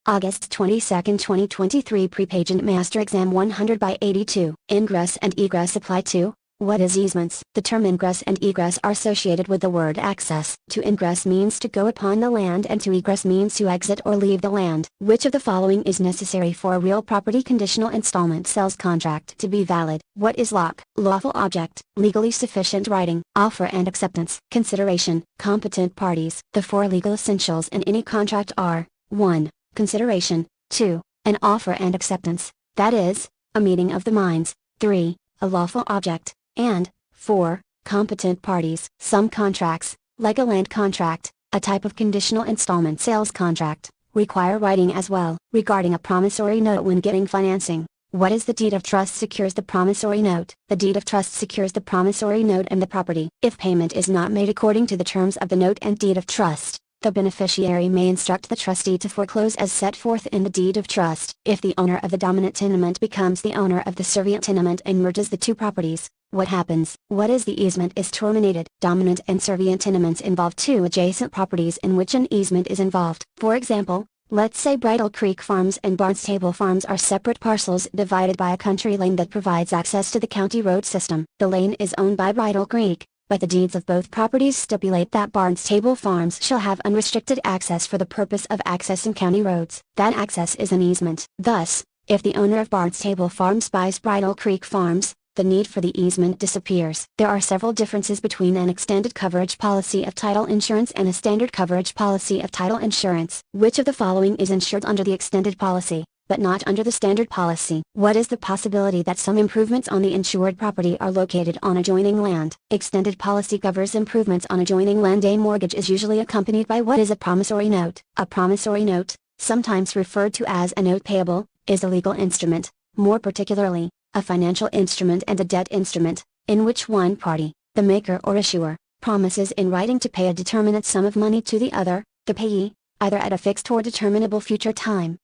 August 22, 2023 Pre-Pageant Master Exam 100 by 82. Ingress and egress apply to. What is easements? The term ingress and egress are associated with the word access. To ingress means to go upon the land and to egress means to exit or leave the land. Which of the following is necessary for a real property conditional installment sales contract to be valid? What is lock? Lawful object, legally sufficient writing, offer and acceptance, consideration, competent parties. The four legal essentials in any contract are: 1. Consideration, 2. An offer and acceptance, that is, a meeting of the minds, 3. A lawful object, and 4. Competent parties. Some contracts, like a land contract, a type of conditional installment sales contract, require writing as well. Regarding a promissory note when getting financing, what is the deed of trust secures the promissory note? The deed of trust secures the promissory note and the property. If payment is not made according to the terms of the note and deed of trust, the beneficiary may instruct the trustee to foreclose as set forth in the deed of trust. If the owner of the dominant tenement becomes the owner of the servient tenement and merges the two properties, what happens? What is the easement is terminated. Dominant and servient tenements involve two adjacent properties in which an easement is involved. For example, let's say Bridle Creek Farms and Barnstable Farms are separate parcels divided by a country lane that provides access to the county road system. The lane is owned by Bridle Creek, but the deeds of both properties stipulate that Barnstable Farms shall have unrestricted access for the purpose of accessing county roads. That access is an easement. Thus, if the owner of Barnstable Farms buys Bridle Creek Farms, the need for the easement disappears. There are several differences between an extended coverage policy of title insurance and a standard coverage policy of title insurance. Which of the following is insured under the extended policy, but not under the standard policy? What is the possibility that some improvements on the insured property are located on adjoining land? Extended policy covers improvements on adjoining land. A mortgage is usually accompanied by what is a promissory note. A promissory note, sometimes referred to as a note payable, is a legal instrument, more particularly, a financial instrument and a debt instrument, in which one party, the maker or issuer, promises in writing to pay a determinate sum of money to the other, the payee, either at a fixed or determinable future time.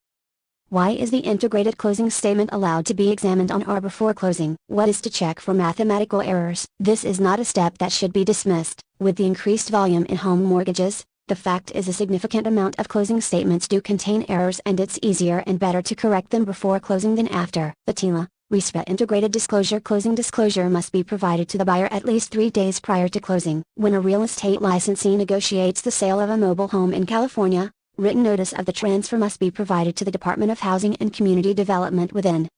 Why is the integrated closing statement allowed to be examined on or before closing? What is to check for mathematical errors? This is not a step that should be dismissed. With the increased volume in home mortgages, the fact is a significant amount of closing statements do contain errors and it's easier and better to correct them before closing than after. The TILA, RESPA integrated disclosure. Closing disclosure must be provided to the buyer at least 3 days prior to closing. When a real estate licensee negotiates the sale of a mobile home in California, written notice of the transfer must be provided to the Department of Housing and Community Development within.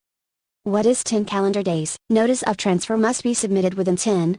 What is 10 calendar days? Notice of transfer must be submitted within 10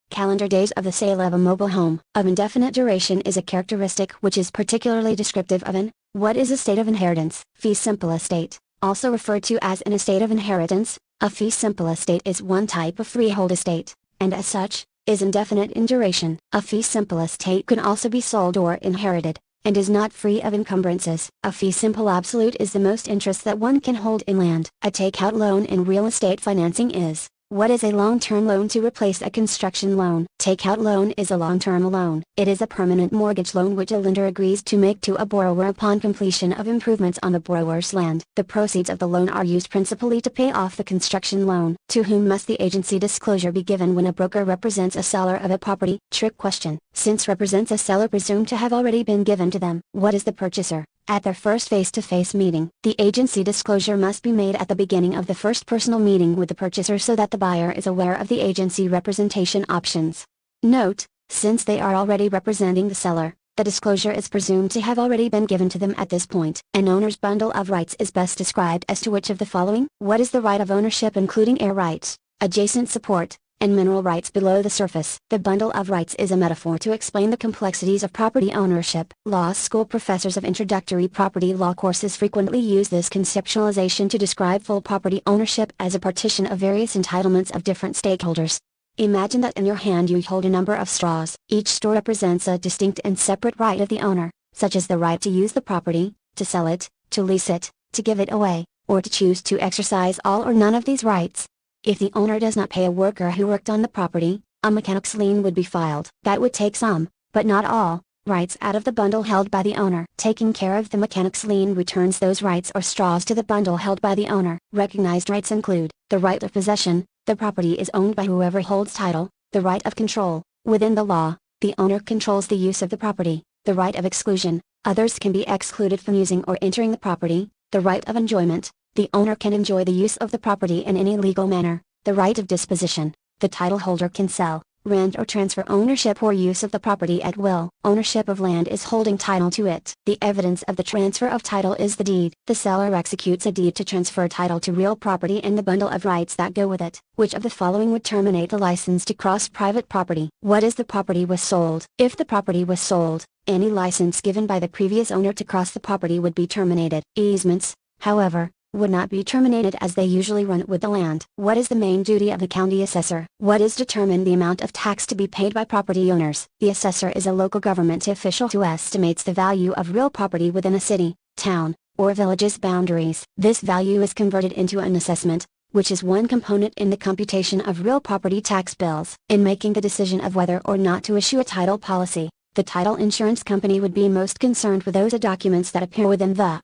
calendar days of the sale of a mobile home. Of indefinite duration is a characteristic which is particularly descriptive of an. What is a state of inheritance? Fee simple estate, also referred to as an estate of inheritance. A fee simple estate is one type of freehold estate, and as such, is indefinite in duration. A fee simple estate can also be sold or inherited, and is not free of encumbrances. A fee simple absolute is the most interest that one can hold in land. A takeout loan in real estate financing is. What is a long-term loan to replace a construction loan? Takeout loan is a long-term loan. It is a permanent mortgage loan which a lender agrees to make to a borrower upon completion of improvements on the borrower's land. The proceeds of the loan are used principally to pay off the construction loan. To whom must the agency disclosure be given when a broker represents a seller of a property? Trick question. Since represents a seller presumed to have already been given to them. What is the purchaser? At their first face-to-face meeting, the agency disclosure must be made at the beginning of the first personal meeting with the purchaser so that the buyer is aware of the agency representation options. Note, since they are already representing the seller, the disclosure is presumed to have already been given to them at this point. An owner's bundle of rights is best described as to which of the following? What is the right of ownership including air rights, adjacent support, and mineral rights below the surface? The bundle of rights is a metaphor to explain the complexities of property ownership. Law school professors of introductory property law courses frequently use this conceptualization to describe full property ownership as a partition of various entitlements of different stakeholders. Imagine that in your hand you hold a number of straws. Each straw represents a distinct and separate right of the owner, such as the right to use the property, to sell it, to lease it, to give it away, or to choose to exercise all or none of these rights. If the owner does not pay a worker who worked on the property, a mechanic's lien would be filed. That would take some, but not all, rights out of the bundle held by the owner. Taking care of the mechanic's lien returns those rights or straws to the bundle held by the owner. Recognized rights include the right of possession. The property is owned by whoever holds title. The right of control. Within the law, the owner controls the use of the property. The right of exclusion. Others can be excluded from using or entering the property. The right of enjoyment. The owner can enjoy the use of the property in any legal manner. The right of disposition. The title holder can sell, rent or transfer ownership or use of the property at will. Ownership of land is holding title to it. The evidence of the transfer of title is the deed. The seller executes a deed to transfer title to real property and the bundle of rights that go with it. Which of the following would terminate the license to cross private property? What is the property was sold? If the property was sold, any license given by the previous owner to cross the property would be terminated. Easements, however, would not be terminated as they usually run with the land. What is the main duty of the county assessor? What is determine the amount of tax to be paid by property owners? The assessor is a local government official who estimates the value of real property within a city, town, or village's boundaries. This value is converted into an assessment, which is one component in the computation of real property tax bills. In making the decision of whether or not to issue a title policy, the title insurance company would be most concerned with those documents that appear within the.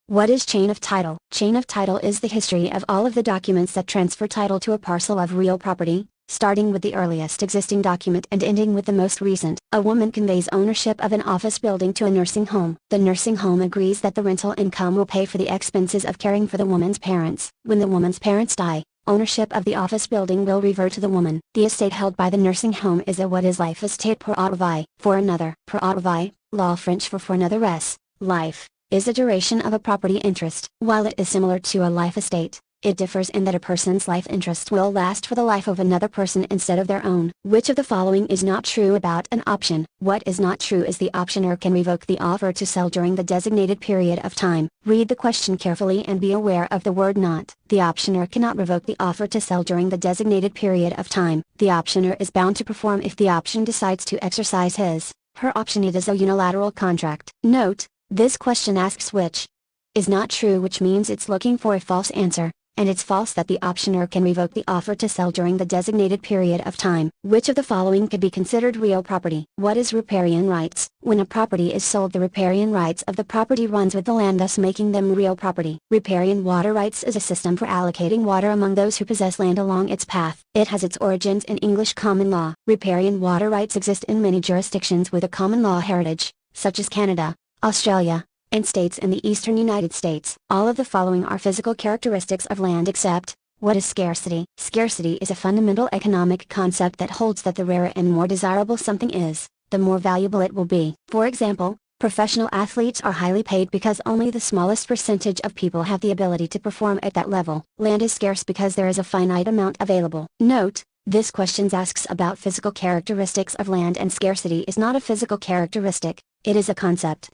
What is chain of title? Chain of title is the history of all of the documents that transfer title to a parcel of real property, starting with the earliest existing document and ending with the most recent. A woman conveys ownership of an office building to a nursing home. The nursing home agrees that the rental income will pay for the expenses of caring for the woman's parents. When the woman's parents die, ownership of the office building will revert to the woman. The estate held by the nursing home is a what is life estate per auto vie. For another, per auto vie, law French for another res, life, is a duration of a property interest. While it is similar to a life estate, it differs in that a person's life interest will last for the life of another person instead of their own. Which of the following is not true about an option? What is not true is the optioner can revoke the offer to sell during the designated period of time. Read the question carefully and be aware of the word not. The optioner cannot revoke the offer to sell during the designated period of time. The optioner is bound to perform if the option decides to exercise his, her option. It is a unilateral contract. Note, this question asks which is not true, which means it's looking for a false answer, and it's false that the optioner can revoke the offer to sell during the designated period of time. Which of the following could be considered real property? What is riparian rights? When a property is sold, the riparian rights of the property runs with the land, thus making them real property. Riparian water rights is a system for allocating water among those who possess land along its path. It has its origins in English common law. Riparian water rights exist in many jurisdictions with a common law heritage, such as Canada, Australia, and states in the eastern United States. All of the following are physical characteristics of land except, what is scarcity? Scarcity is a fundamental economic concept that holds that the rarer and more desirable something is, the more valuable it will be. For example, professional athletes are highly paid because only the smallest percentage of people have the ability to perform at that level. Land is scarce because there is a finite amount available. Note, this question asks about physical characteristics of land, and scarcity is not a physical characteristic, it is a concept.